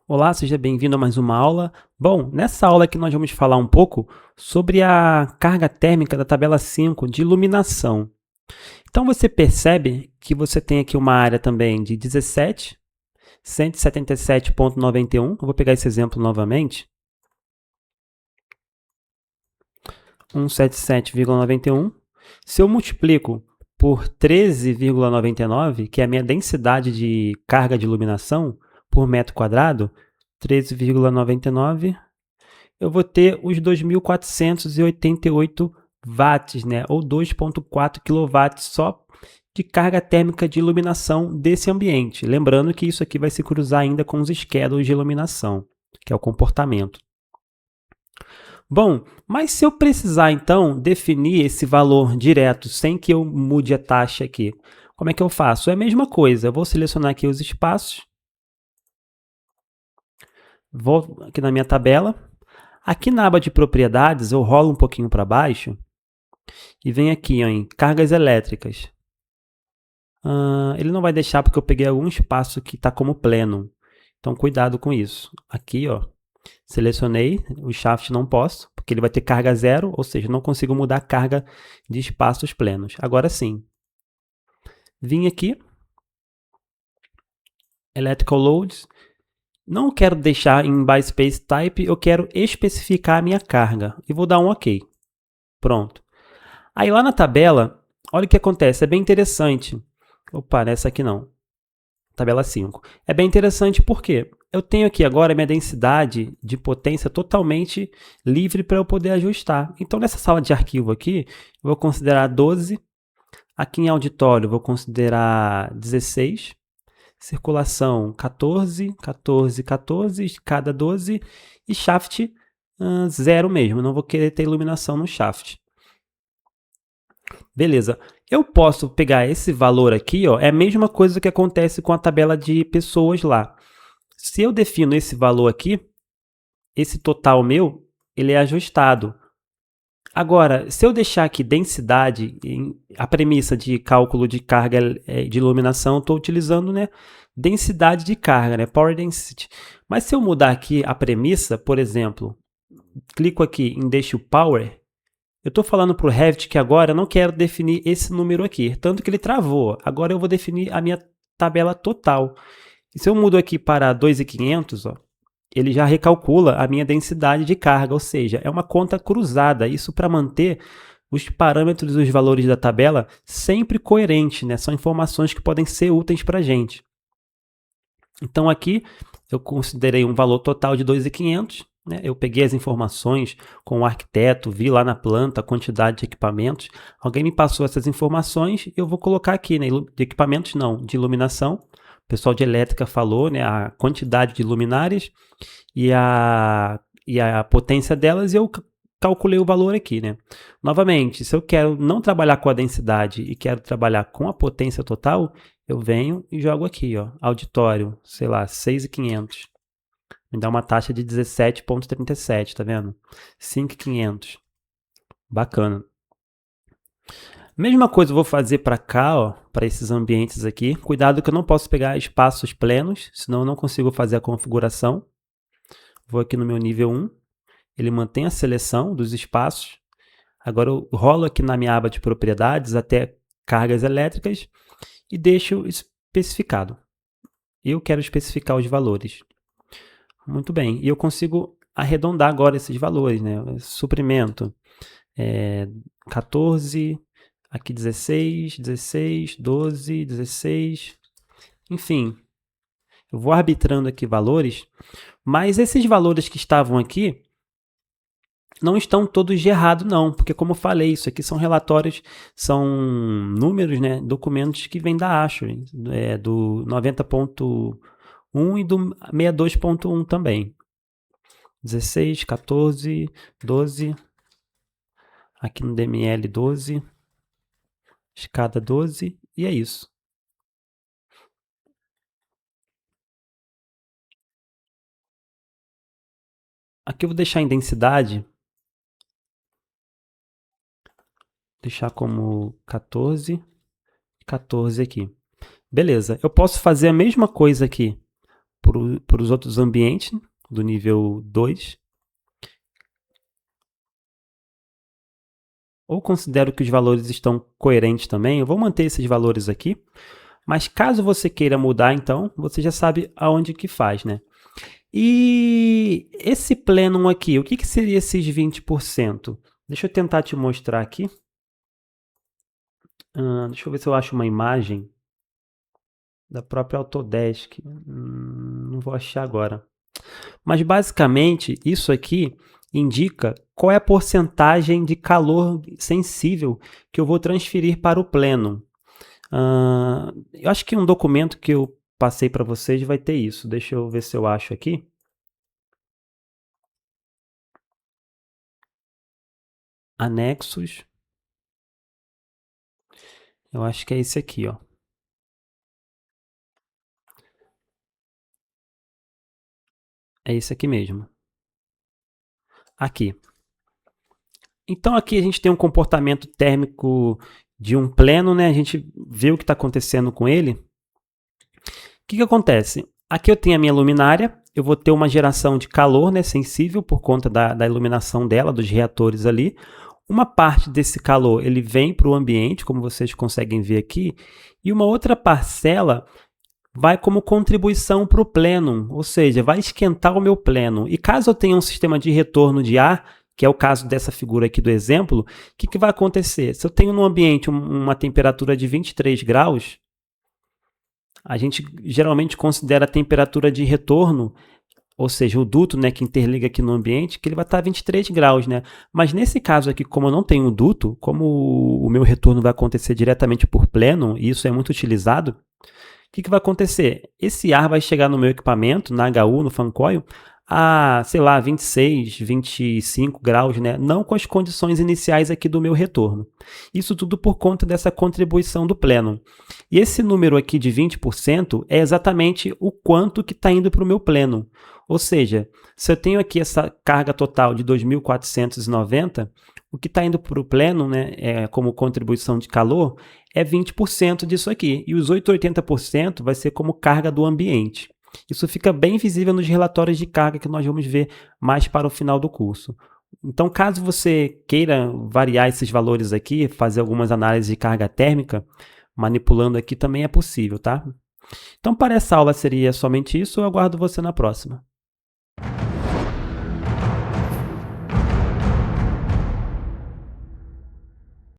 Olá, seja bem-vindo a mais uma aula. Bom, nessa aula aqui nós vamos falar um pouco sobre a carga térmica da tabela 5 de iluminação. Então você percebe que você tem aqui uma área também de 17, 177,91. Eu vou pegar esse exemplo novamente. 177,91. Se eu multiplico por 13,99, que é a minha densidade de carga de iluminação por metro quadrado, 13,99, eu vou ter os 2.488 watts, né, ou 2,4 kW só de carga térmica de iluminação desse ambiente. Lembrando que isso aqui vai se cruzar ainda com os schedules de iluminação, que é o comportamento. Bom, mas se eu precisar então definir esse valor direto sem que eu mude a taxa aqui, como é que eu faço? É a mesma coisa, eu vou selecionar aqui os espaços, vou aqui na minha tabela, aqui na aba de propriedades eu rolo um pouquinho para baixo e venho aqui ó, em cargas elétricas. Ele não vai deixar porque eu peguei algum espaço que está como pleno, então cuidado com isso. Aqui, ó, selecionei o shaft, não posso, porque ele vai ter carga zero, ou seja, não consigo mudar a carga de espaços plenos. Agora sim, vim aqui, Electrical Loads, não quero deixar em by Space Type, eu quero especificar a minha carga, e vou dar um OK. Pronto. Aí lá na tabela, olha o que acontece, é bem interessante. Opa, nessa aqui não. Tabela 5. É bem interessante porque eu tenho aqui agora a minha densidade de potência totalmente livre para eu poder ajustar. Então, nessa sala de arquivo aqui, eu vou considerar 12. Aqui em auditório, eu vou considerar 16. Circulação, 14, 14, 14, cada 12. E shaft, 0 mesmo. Eu não vou querer ter iluminação no shaft. Beleza. Eu posso pegar esse valor aqui, ó, é a mesma coisa que acontece com a tabela de pessoas lá. Se eu defino esse valor aqui, esse total meu, ele é ajustado. Agora, se eu deixar aqui densidade, a premissa de cálculo de carga de iluminação, estou utilizando, né, densidade de carga, né, power density. Mas se eu mudar aqui a premissa, por exemplo, clico aqui em deixa o power, eu estou falando para o Revit que agora eu não quero definir esse número aqui, tanto que ele travou. Agora eu vou definir a minha tabela total. E se eu mudo aqui para 2.500, ó, ele já recalcula a minha densidade de carga, ou seja, é uma conta cruzada. Isso para manter os parâmetros e os valores da tabela sempre coerentes, né? São informações que podem ser úteis para a gente. Então aqui eu considerei um valor total de 2.500, né? Eu peguei as informações com o arquiteto, vi lá na planta a quantidade de equipamentos, alguém me passou essas informações, eu vou colocar aqui, né? De equipamentos não, de iluminação. O pessoal de elétrica falou, né, a quantidade de luminárias e a potência delas, e eu calculei o valor aqui, né? Novamente, se eu quero não trabalhar com a densidade e quero trabalhar com a potência total, eu venho e jogo aqui, ó, auditório, sei lá, 6.500. Me dá uma taxa de 17,37, tá vendo? 5.500. Bacana. Mesma coisa eu vou fazer para cá, ó, para esses ambientes aqui. Cuidado que eu não posso pegar espaços plenos, senão eu não consigo fazer a configuração. Vou aqui no meu nível 1. Ele mantém a seleção dos espaços. Agora eu rolo aqui na minha aba de propriedades até cargas elétricas e deixo especificado. Eu quero especificar os valores. Muito bem. E eu consigo arredondar agora esses valores, né? Suprimento, 14, aqui 16, 16, 12, 16, enfim. Eu vou arbitrando aqui valores, mas esses valores que estavam aqui não estão todos de errado não, porque como eu falei, isso aqui são relatórios, são números, né, documentos que vêm da ASHRAE, do 90.1 e do 62.1 também. 16, 14, 12, aqui no DML 12, escada 12, e é isso. Aqui eu vou deixar em densidade, deixar como 14, 14 aqui. Beleza, eu posso fazer a mesma coisa aqui para os outros ambientes do nível 2. Ou considero que os valores estão coerentes também, eu vou manter esses valores aqui. Mas caso você queira mudar, então, você já sabe aonde que faz, né? E esse plenum aqui, o que seria esses 20%? Deixa eu tentar te mostrar aqui. Deixa eu ver se eu acho uma imagem da própria Autodesk. Não vou achar agora. Mas basicamente, isso aqui indica qual é a porcentagem de calor sensível que eu vou transferir para o plenum. Eu acho que um documento que eu passei para vocês vai ter isso. Deixa eu ver se eu acho aqui. Anexos. Eu acho que é esse aqui, ó. É esse aqui mesmo. Aqui. Então aqui a gente tem um comportamento térmico de um pleno, né? A gente vê o que está acontecendo com ele. O que acontece? Aqui eu tenho a minha luminária, eu vou ter uma geração de calor, né, sensível por conta da iluminação dela, dos reatores ali. Uma parte desse calor ele vem para o ambiente, como vocês conseguem ver aqui, e uma outra parcela vai como contribuição para o plenum, ou seja, vai esquentar o meu plenum. E caso eu tenha um sistema de retorno de ar, que é o caso dessa figura aqui do exemplo, o que vai acontecer? Se eu tenho no ambiente uma temperatura de 23 graus, a gente geralmente considera a temperatura de retorno, ou seja, o duto, né, que interliga aqui no ambiente, que ele vai estar a 23 graus, né? Mas nesse caso aqui, como eu não tenho duto, como o meu retorno vai acontecer diretamente por plenum, e isso é muito utilizado, o que vai acontecer? Esse ar vai chegar no meu equipamento, na HU, no fan coil, a, sei lá, 26, 25 graus, né? Não com as condições iniciais aqui do meu retorno. Isso tudo por conta dessa contribuição do plenum. E esse número aqui de 20% é exatamente o quanto que está indo para o meu plenum. Ou seja, se eu tenho aqui essa carga total de 2.490, o que está indo para o plenum, né, como contribuição de calor, é 20% disso aqui. E os 880% vai ser como carga do ambiente. Isso fica bem visível nos relatórios de carga que nós vamos ver mais para o final do curso. Então, caso você queira variar esses valores aqui, fazer algumas análises de carga térmica, manipulando aqui também é possível, tá? Então, para essa aula seria somente isso. Eu aguardo você na próxima.